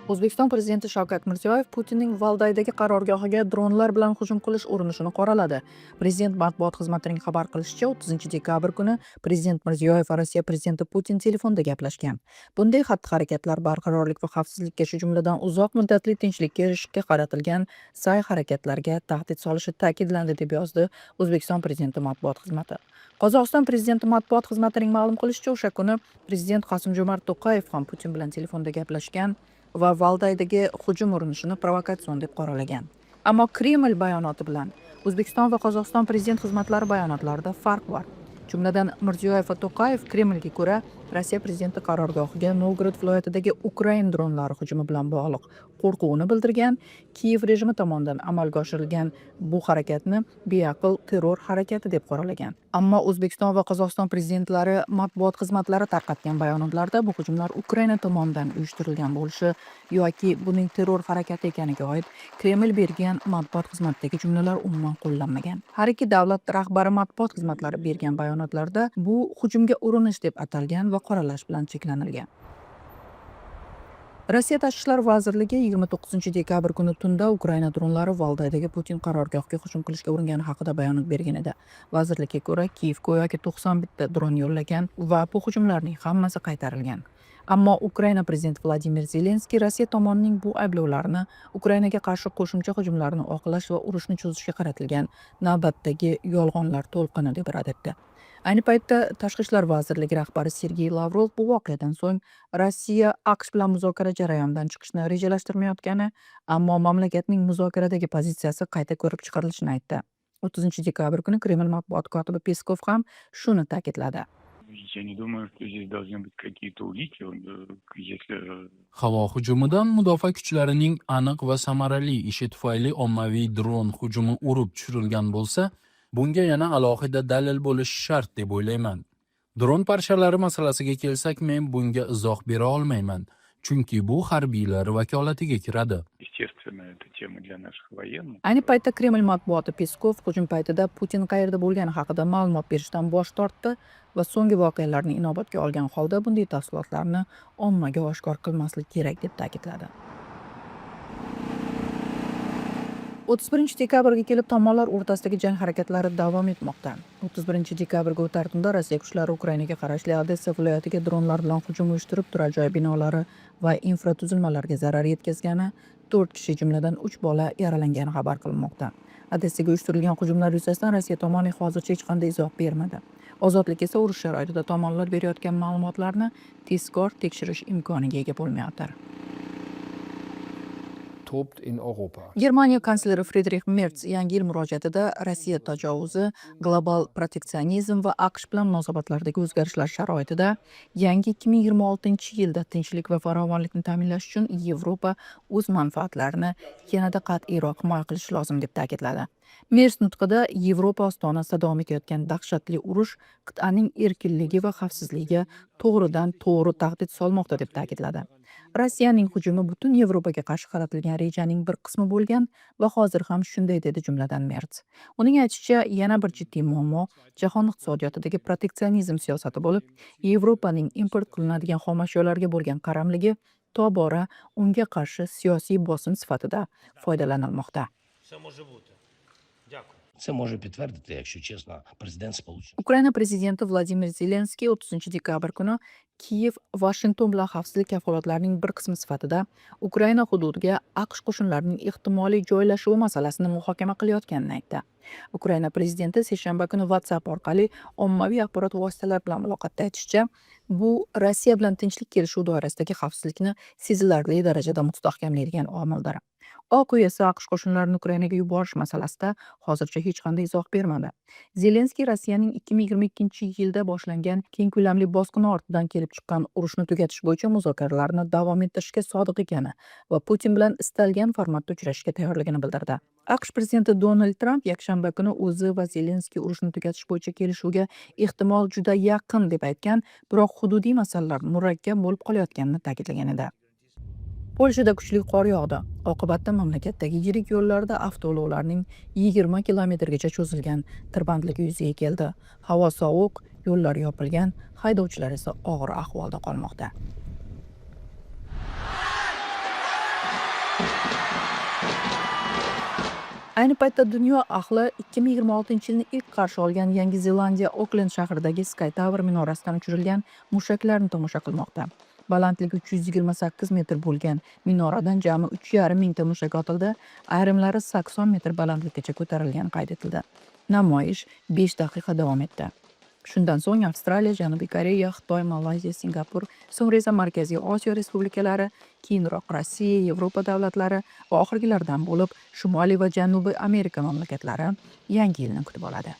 O'zbekiston Prezidenti Shavkat Mirziyoyev Putinning Valdaydagi qarorgohiga dronlar bilan hujum qilish urinishini qoraladi. Prezident matbuot xizmatining xabar qilishicha, 30 dekabr kuni Prezident Mirziyoyev va Rossiya Prezidenti Putin telefonda gaplashgan. Bunday xatti-harakatlar barqarorlik va xavfsizlikka, shu jumladan uzoq muddatli tinchlikka erishishga qaratilgan sa'y-harakatlarga tahdid solishi ta'kidlandi, deb yozdi O'zbekiston Prezidenti matbuot xizmati. Qozog'iston Prezidenti matbuot xizmatining ma'lum qilishicha, o'sha kuni Prezident Qosim-Jomart To'qayev ham Putin bilan telefonda gaplashgan va Valdaydagi hujum urinishini provokatsion deb qoralagan. Ammo Kreml bayonoti bilan O'zbekiston va Qozog'iston prezident xizmatlari bayonotlarida farq bor. Jumladan Mirziyoyev va To'qayev Kremlga ko'ra Rossiya prezidenti qarorgohiga Novgorod viloyatidagi Ukraina dronlari hujumi bilan bog'liq qo'rquvni bildirgan. Kiyev rejimi tomonidan amalga oshirilgan bu harakatni beaql terror harakati deb qoralagan. Ammo O'zbekiston va Qozog'iston prezidentlari matbuot xizmatlari tarqatgan bayonotlarda bu hujumlar Ukraina tomonidan uyushtirilgan bo'lishi yoki buning terror harakati ekaniga oid Kreml bergan matbuot xizmatidagi jumlalar umuman qo'llanmagan. Har ikki davlat rahbari matbuot xizmatlari bergan bayonotlarda bu hujumga urinish deb atalgan va qoralash bilan cheklanilgan. Rossiya Tashqi ishlar vazirligi 29 dekabr kuni tunda Ukraina dronlari Valdaydagi Putin qarorgohiga hujum qilishga uringani haqida bayonot bergan edi. Vazirlikka ko'ra, Kiyev go'yoki 91 ta dron yo'llagan va bu hujumlarning hammasi qaytarilgan. Ammo Ukraina prezidenti Vladimir Zelenskiy Rossiya tomonining bu ayblovlarini Ukrainaga qarshi qo'shimcha hujumlarni oqlash va urushni cho'zishga qaratilgan navbatdagi yolg'onlar to'lqini deb rad etdi. Ayni paytda Tashqi ishlar vazirligi rahbari Sergey Lavrov bu voqeadan so'ng Rossiya AQSh bilan muzokara jarayonidan chiqishni rejalashtirmayotgani, ammo mamlakatning muzokaradagi pozitsiyasi qayta ko'rib chiqarilishini aytdi. 30 dekabr kuni Kreml matbuot kotibi Peskov ham shuni ta'kidladi. Я не думаю, что здесь должны быть какие-то улики, если Havo hujumidan mudofaa kuchlarining aniq va samarali ishi tufayli ommaviy dron hujumi urib tushirilgan bo'lsa, bunga yana alohida dalil bo'lishi shart deb o'ylayman. Dron parchalari masalasiga kelsak, men bunga izoh bera olmayman, chunki bu harbiylar vakolatiga kiradi. естественно, это тема для наших военных. Ayni paytda Kreml matbuoti Peskov hujum paytida Putin qayerda bo'lgani haqida ma'lumot berishdan bosh tortdi va so'nggi voqealarni inobatga olgan holda bunday tafsilotlarni ommaga oshkor qilmaslik kerak deb ta'kidladi. 31 dekabrga kelib tomonlar o'rtasidagi jang harakatlari davom etmoqda. 31 dekabrga o'tar tunda Rossiya kuchlari Ukrainaga qarashli Odessa viloyatiga dronlar bilan hujum uyushtirib, turar joy binolari va infratuzilmalarga zarar yetkazgani, 4 kishi jumladan 3 bola yaralangani xabar qilinmoqda. Odessaga uyushtirilgan hujumlar yuzasidan Rossiya tomoni hozircha hech qanday izoh bermadi. Ozodlik esa urush sharoitida tomonlar berayotgan ma'lumotlarni tezkor tekshirish imkoniga ega bo'lmayapti. Tobt in Europa. Germaniya kansleri Friedrich Merz yangi yil murojaatida Rossiya tajovuzi, global proteksionizm va AQSh bilan munosabatlardagi o'zgarishlar sharoitida yangi 2026-yilda tinchlik va farovonlikni ta'minlash uchun Yevropa o'z manfaatlarini yanada qat'iyroq himoya qilishi lozim deb ta'kidladi. Merz nutqida Yevropa ostonasida davom etayotgan dahshatli urush qit'aning erkinligi va xavfsizligiga to'g'ridan to'g'ri tahdid solmoqda deb ta'kidladi. Rossiyaning hujumi butun Yevropaga qarshi qaratilgan rejaning bir qismi bo'lgan va hozir ham shunday, dedi jumladan Merz. Uning aytishicha, yana bir jiddiy muammo jahon iqtisodiyotidagi proteksionizm siyosati bo'lib, Yevropaning import qilinadigan xomashyolarga bo'lgan qaramligi tobora unga qarshi siyosiy bosim sifatida foydalanilmoqda. Це може підтвердити, якщо чесно, президент Сполучених. Ukraina prezidenti Vladimir Zelenskiy 30 dekabr kuni Kiyev Washington bilan xavfsizlik kafolatlarining bir qismi sifatida Ukraina hududiga AQSh qo'shinlarining ehtimoliy joylashuvi masalasini muhokama qilayotganini aytdi. Ukraina prezidenti seshanba kuni WhatsApp orqali ommaviy axborot vositalari bilan muloqotda aytishicha, bu Rossiya bilan tinchlik kelishuvi doirasidagi xavfsizlikni sezilarli darajada mustahkamlaydigan omildir. Oq uy esa AQSh qo'shinlarini Ukrainaga yuborish masalasida hozircha hech qanday izoh bermadi. Zelenskiy Rossiyaning 2022-yilda boshlangan keng ko'lamli bosqini ortidan kelib chiqqan urushni tugatish bo'yicha muzokaralarni davom ettirishga sodiq ekani va Putin bilan istalgan formatda uchrashishga tayyorligini bildirdi. AQSh prezidenti Donald Trump yakshanba kuni o'zi va Zelenskiy urushni tugatish bo'yicha kelishuvga ehtimol juda yaqin deb aytgan, biroq hududiy masalalar murakkab bo'lib qolayotganini ta'kidlagan edi. Polshada kuchli qor yog'di. Oqibatda mamlakatdagi yirik yo'llarda avtoulovlarning 20 kilometrgacha cho'zilgan tirbandligi yuzaga keldi. Havo sovuq, yo'llar yopilgan, haydovchilar esa og'ir ahvolda qolmoqda. Ayni paytda dunyo ahli 2026-yilni ilk qarshi olgan Yangi Zelandiya Oklend shahridagi Sky Tower minorasidan uchirilgan mushaklarni tomosha qilmoqda. Balandligi 328 metr bo'lgan minoradan jami 3,5 mingta mushak otildi, ayrimlari 80 metr balandlikgacha ko'tarilgani qayd etildi. Namoyish 5 daqiqa davom etdi. Shundan so'ng Avstraliya, Janubiy Koreya, Xitoy, Malayziya, Singapur, so'ngra esa Markaziy Osiyo respublikalari, keyinroq Rossiya, Yevropa davlatlari va oxirgilardan bo'lib Shimoliy va Janubiy Amerika mamlakatlari Yangi yilni kutib oladi.